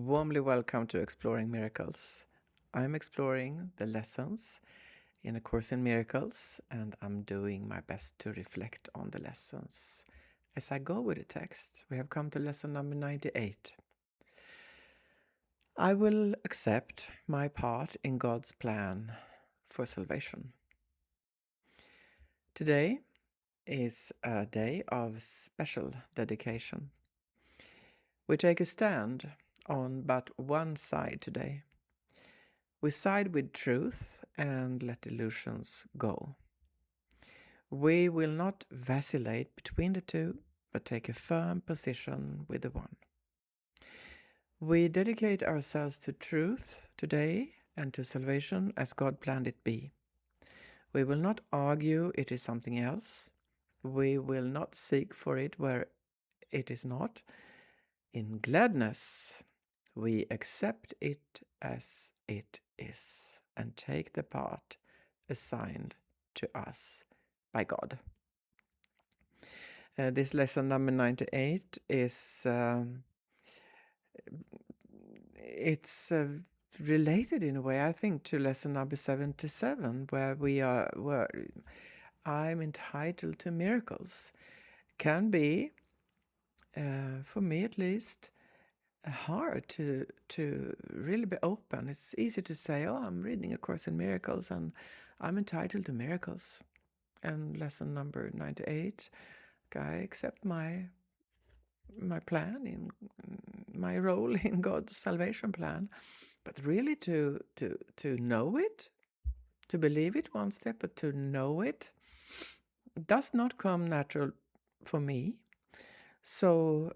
Warmly welcome to Exploring Miracles. I'm exploring the lessons in A Course in Miracles, and I'm doing my best to reflect on the lessons. As I go with the text, we have come to lesson number 98. I will accept my part in God's plan for salvation. Today is a day of special dedication. We take a stand on but one side today. We side with truth and let illusions go. We will not vacillate between the two, but take a firm position with the one. We dedicate ourselves to truth today and to salvation as God planned it be. We will not argue it is something else. We will not seek for it where it is not. In gladness, we accept it as it is and take the part assigned to us by God. This lesson number 98 is it's related in a way, I think, to lesson number 77, where I'm entitled to miracles. Can be, for me at least, hard to really be open. It's easy to say, oh, I'm reading A Course in Miracles and I'm entitled to miracles. And lesson number 98, I accept my plan in my role in God's salvation plan. But really to know it, to believe it one step, but to know it does not come natural for me. So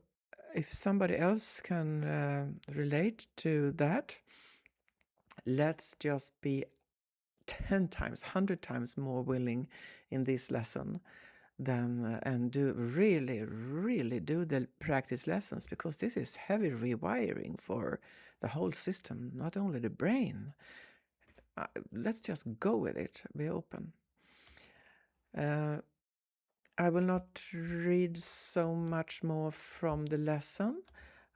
if somebody else can relate to that, let's just be 10 times, 100 times more willing in this lesson than and do really do the practice lessons, because this is heavy rewiring for the whole system, not only the brain. Let's just go with it, be open. I will not read so much more from the lesson,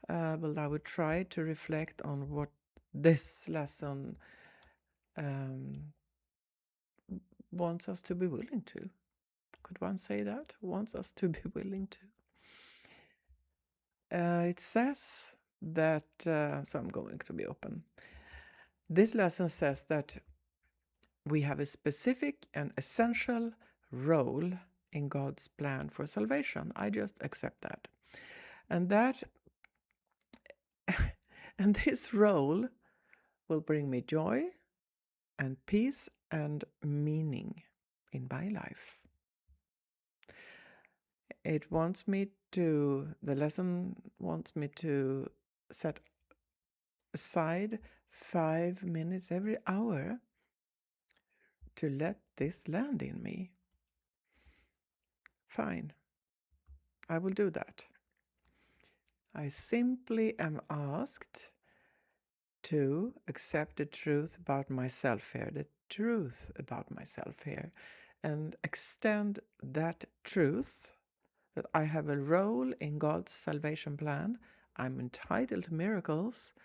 but I will try to reflect on what this lesson wants us to be willing to. Could one say that? Wants us to be willing to. It says that, so I'm going to be open. This lesson says that we have a specific and essential role in God's plan for salvation. I just accept that. And that and this role will bring me joy and peace and meaning in my life. The lesson wants me to set aside 5 minutes every hour to let this land in me. Fine, I will do that. I simply am asked to accept the truth about myself here, and extend that truth that I have a role in God's salvation plan. I'm entitled to miracles.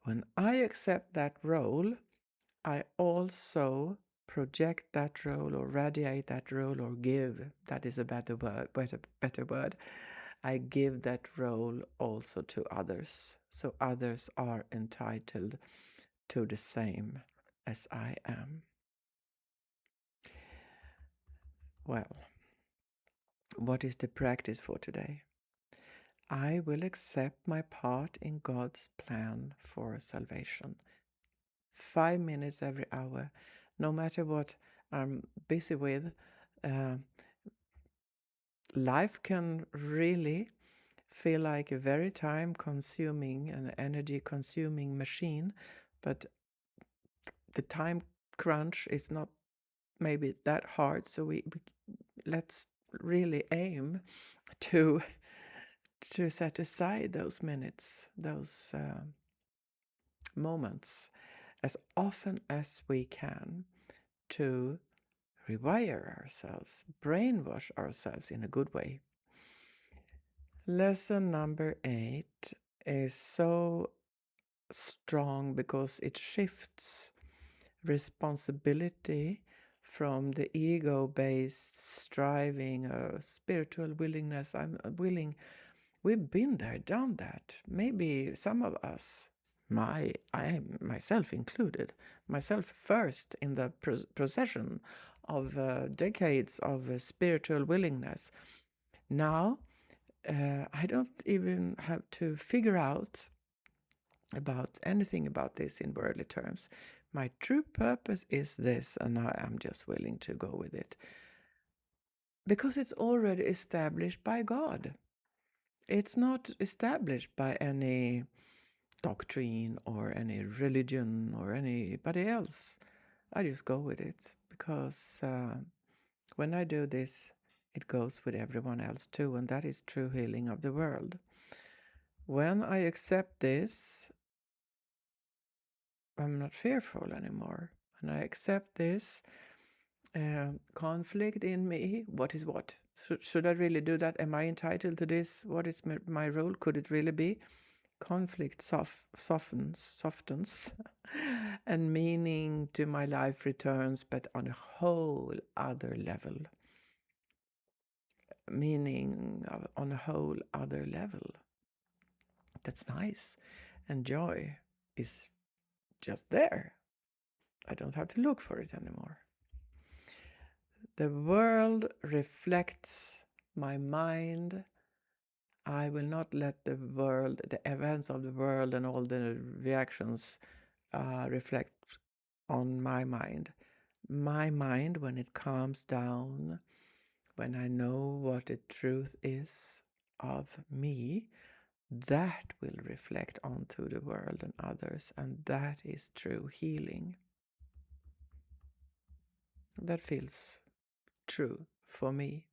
When I accept that role, I also project that role or radiate that role or give. That is a better word. I give that role also to others. So others are entitled to the same as I am. Well, what is the practice for today? I will accept my part in God's plan for salvation. 5 minutes every hour, no matter what I'm busy with. Life can really feel like a very time-consuming and energy-consuming machine, but the time crunch is not maybe that hard. So we let's really aim to set aside those minutes, those moments, as often as we can, to rewire ourselves, brainwash ourselves in a good way. Lesson number 8 is so strong because it shifts responsibility from the ego-based striving, spiritual willingness. I'm willing. We've been there, done that. Maybe some of us, I myself included, myself first in the procession of decades of spiritual willingness. Now, I don't even have to figure out about anything about this in worldly terms. My true purpose is this, and I am just willing to go with it. Because it's already established by God. It's not established by any doctrine or any religion or anybody else. I just go with it because when I do this, it goes with everyone else too, and that is true healing of the world. When I accept this, I'm not fearful anymore. And I accept this conflict in me. What is what? Should I really do that? Am I entitled to this? What is my role? Could it really be? Conflict softens and meaning to my life returns, but on a whole other level. Meaning on a whole other level. That's nice. And joy is just there. I don't have to look for it anymore. The world reflects my mind. I will not let the world, the events of the world and all the reactions reflect on my mind. My mind, when it calms down, when I know what the truth is of me, that will reflect onto the world and others, and that is true healing. That feels true for me.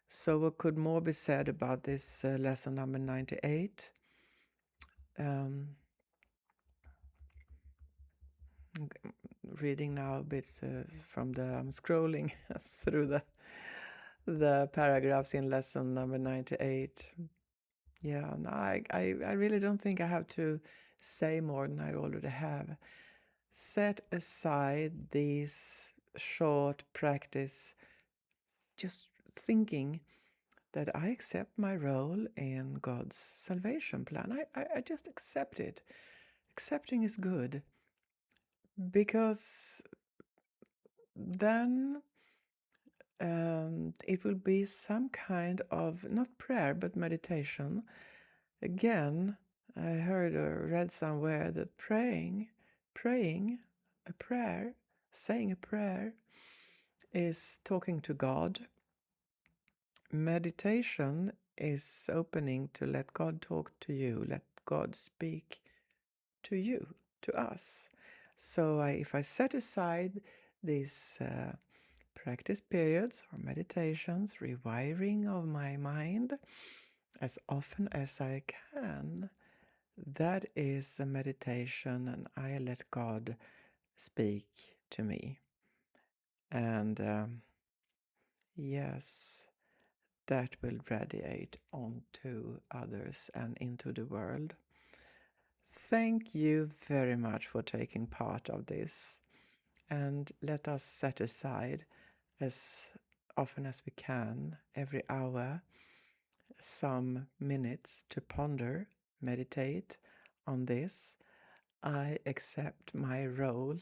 So what could more be said about this lesson number 98? Reading now a bit from the I'm scrolling through the paragraphs in lesson number 98. Yeah, no, I really don't think I have to say more than I already have. Set aside these short practice, just thinking that I accept my role in God's salvation plan. I just accept it. Accepting is good because then it will be some kind of, not prayer, but meditation. Again, I heard or read somewhere that praying a prayer, saying a prayer, is talking to God. Meditation is opening to let God talk to you, let God speak to you, to us. So if I set aside these practice periods or meditations, rewiring of my mind as often as I can, that is a meditation, and I let God speak to me. And yes, that will radiate onto others and into the world. Thank you very much for taking part of this, and let us set aside as often as we can, every hour, some minutes to ponder, meditate on this. I accept my role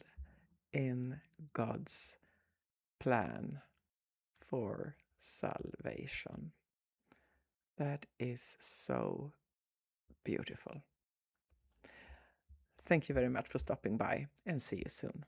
in God's plan for salvation. That is so beautiful. Thank you very much for stopping by, and see you soon.